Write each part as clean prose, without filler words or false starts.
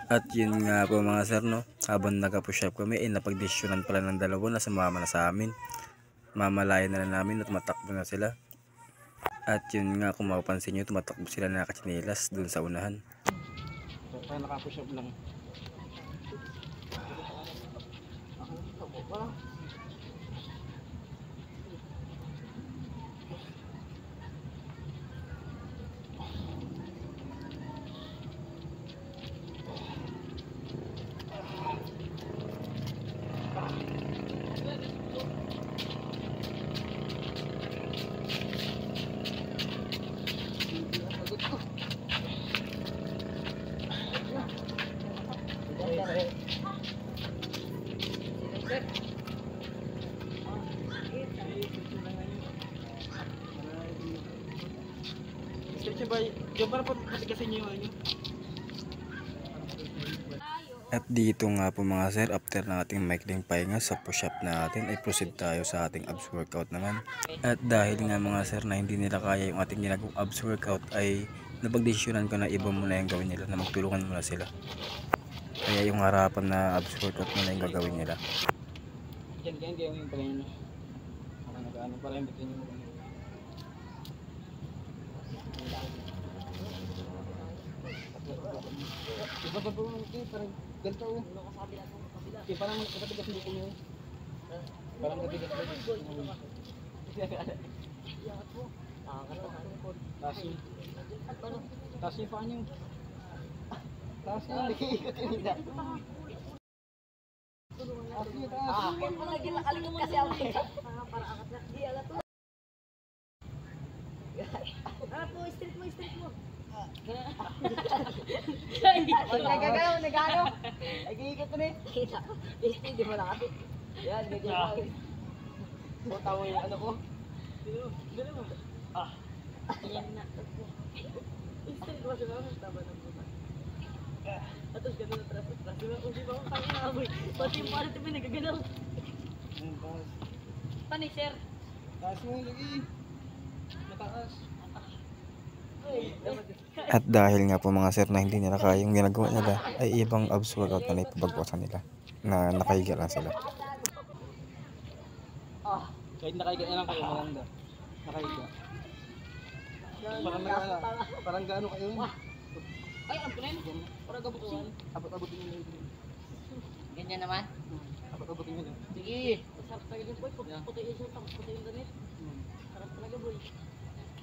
At yun nga po mga sir, no, habang nag-push up kami, napagdesisyonan pala ng dalawa na sumama na sa amin. Mamalayan na lang namin at matakbo na sila. At yun nga, kung mapapansin nyo, tumatakbo sila na nakatsinilas dun sa unahan. Kaya naka-push up lang. At dito nga po mga sir, after nating maikling pahinga sa push up natin, ay proceed tayo sa ating abs workout naman. At dahil nga mga sir na hindi nila kaya yung ating ginagawang abs workout, ay napagdesisyonan ko na iba muna yung gawin nila, na magtulungan muna sila. Kaya yung harapan na abs workout muna yung gagawin nila. Yan yung pagganyan. Ano para yung bitin yung iba pa po parang ganito oh. Parang katabigas hindi ko yun. Parang katabigas hindi. Tasi pa niyo. Tasi ikot yun hindi. Ako lagi nakalikot kasi ako para angat na. Di alat to. Po, street mo. Nagano. Nag-iikot na eh. Hindi mo lang kasi. Yan, ganyan. Tawa yung ano ko. Yan na. Street mo siya naman. Tama ng buta. Atos ganun na tras. Kung di ba akong kaya nakaboy. Pati yung parang tabi nagagalaw. Panik, sir. Taas mo lagi. Mataas. At dahil nga po mga sir na hindi nila kaya yung ginagawa nila, ay ibang abs workout na ipabagwasan nila, na nakahiga lang sila. Kahit nakahiga na lang kayo, malanda. Nakahiga. Parang gaano kayo. Ay, ang punin. Para gabutuan. Abot-abotin nyo lang. Ganyan naman. Abot-abotin nyo lang. Sige. Sarap talaga boy. Puti yung shirt, tapos puti yung damit. Sarap talaga boy.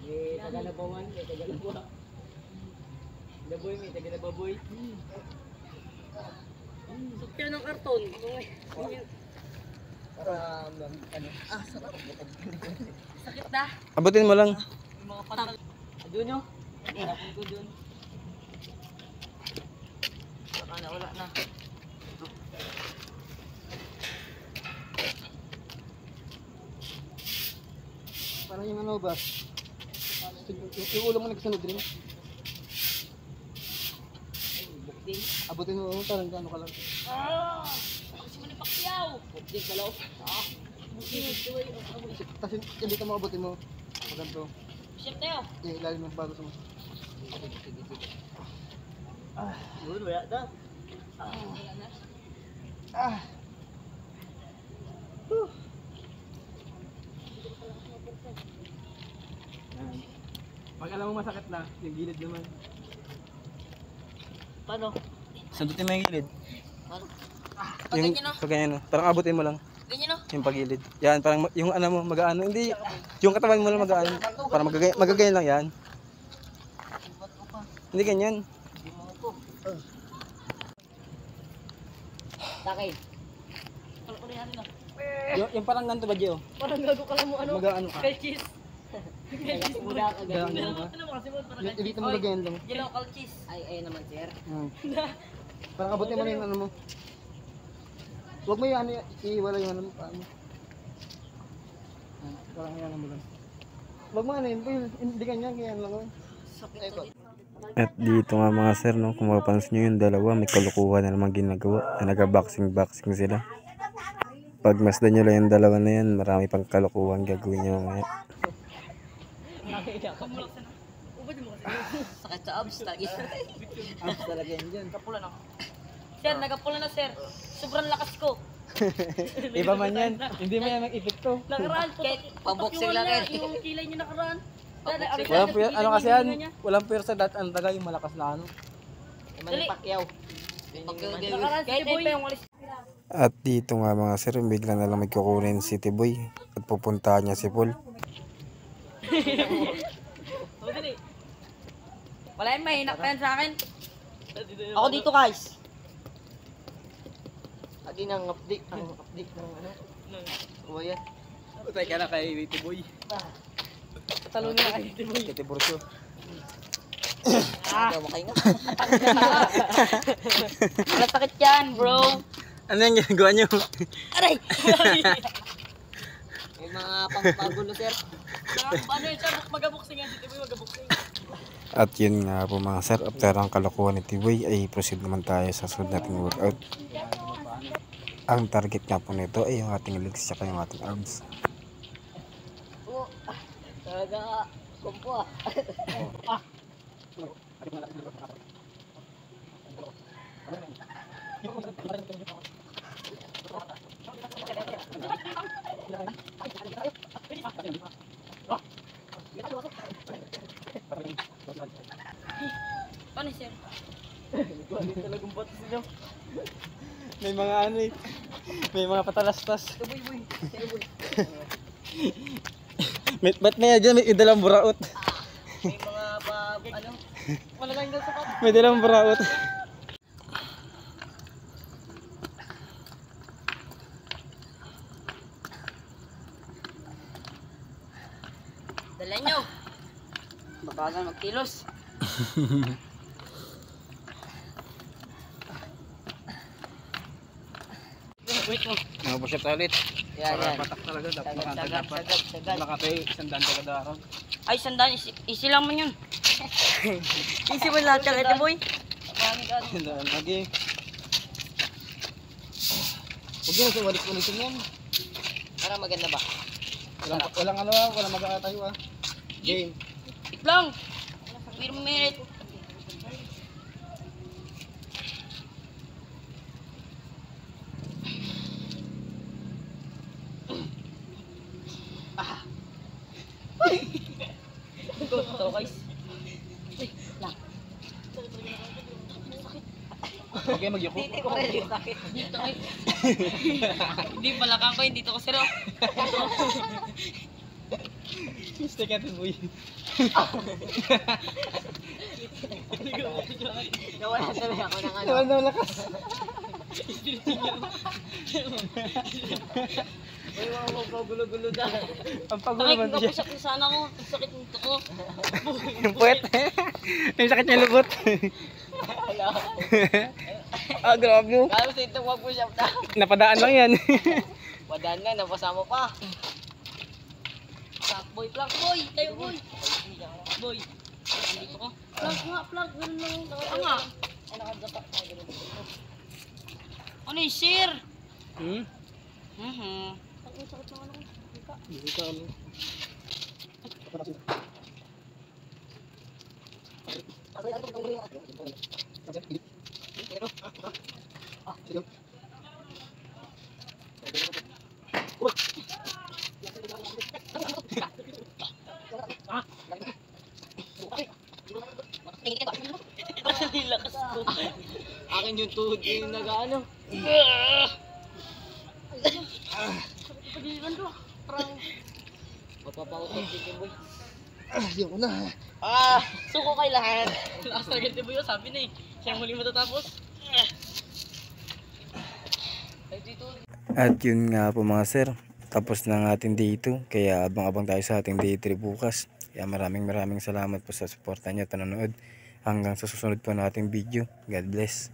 May tagalabawan, may tagalabawa. Laboy, may tagalababoy. Sukya ng karton. Para ano? Sakit na. Abutin mo lang. Yung mga patang. Doon nyo? Tapos ko doon. Saka na, wala na. Parang yung ano ba? Yung ulo mo nagsunod rin. Bukding. Abutin mo, parang gaano ka lang. Ako si Manny Pacquiao. Bukding ka lang. Bukding. Tapos yung dito mo abutin mo. Maganto. Shirt tayo. Ilalim ng bago sa mo. Yun, wala na. Pag alam mo masakit na, yung gilid naman. Paano? Sundutin mo yung gilid. Paano? Yung Ganyan no? pagganyan, no? Parang abutin mo lang Ganyan no? yung pagilid. Yan, parang yung ano mo, mag-aano. Hindi, yung katawan mo lang mag-aano. Parang magagayan lang yan. Hindi ganyan. Lakay. Ano ko na yan na? Yung parang ganito ba, Gio? Parang gago ka lang mo ano? Mag-aano ka? Kalchis. Kalchis mo na. Ano mo kasi mo? Parang Dito mo lagyan lang. Ginaw kalchis. Ay naman sir. Parang abutin mo na yung ano mo. Huwag mo yung ano, iwala yung ano mo. Parang yan mo lang. Huwag mo ano, hindi ganyan, ganyan lang. At dito nga mga sir, no, kung mapapansin nyo yung dalawa, may kalukuhan na naman ginagawa. Na nag-boxing sila. Pag masdan nyo lang yung dalawa na yan, marami pang kalukuhan gagawin nyo mamaya. Sakit sa abs lagi. Abs talaga yan dyan. Kapulan ako. Sir, nagapula na sir. Sobrang lakas ko. Iba man yan. Hindi man yan mag-epekto. Nakaraan po. Paboxing lang yan. Yung kilay niya nakaraan. Walang ano kasi yan, walang pwersa dati ang daga yung malakas na ano. Dali. Pacquiao. Nakaraan si Boy. Yung walis. At dito nga mga sir, bigla na lang may kukunin si Tiboy at pupuntahan niya si Paul. O, dali. Wala yung mahina pa yan sa akin. Ako dito guys. Adi nang update ng ano. O yan. Utay ka na kay Witty Boy. Talo niya kay Boy. Kiti Burso. Ikaw makay nga. Wala sakit yan, bro. Ano yung ginagawa nyo? Aray! May mga pampagulo sir. Ano yun siya? Magabuksing yan. Si Boy magabuksing. At yun nga po mga sir, after ang kalokohan ni Tiboy ay proceed naman tayo sa sunod nating workout. Ang target nga po nito ay yung ating legs at yung ating arms. Oo. Talaga kumpo ah. Paano sir? May mga ano eh. May mga patalastas. Ba't may dyan may dalang buraot? May mga ano. Wala lang daw sapat. May dalang buraot. Dala nyo. Babagan magkilos. Wait mo. Mga push up ulit. Yan yan. Patak talaga. Sagad. Nakatay, sandaan talaga araw. Ay, sandaan. Easy lang man yun. Easy mo lahat yan, Ate Boy. Sandaan lagi. Huwag yun, ulit-ulitin yan. Parang maganda ba? Walang ano walang mag-aatayo ah. Game. Wait lang. Wait a minute. Ito guys. Okay, magyuko. Hindi balakang ko, hindi to ko siro. Mistake natin boy. Nawala tuloy ako ng ano. Naman na lakas. May mga magulo-gulo na. Ang pagulo Takay naman kung siya. kapusak yung sana ko. Ang sakit nito ko. Yung puwet. Yung sakit niya lubot. Ah, grabe mo. Kala mo sa ito wag push up na. Napadaan lang yan. Padaan na, napasama pa. Plug boy, plug boy. Tayo boy. Boy. Dito ko. Plug nga, plug. Ganun lang. Ito nga. Ay, nakagapa. Ano yung sir? Hmm? Ang sakit ng ano ko. Hindi ka ano. Ang lakas ko. Akin yung tuhod ko yung nag-ano. Pagilan to. Parang Magpapautot din boy. Ayoko na. suko kay lahat. Last target ni Boyo, sabi na eh. Siya ang huli matatapos. Ay, dito. At yun nga po mga sir, tapos na ng ating day 2, kaya abang-abang tayo sa ating day 3 bukas. Kaya maraming salamat po sa suporta nyo at panonood. Hanggang sa susunod po nating video. God bless.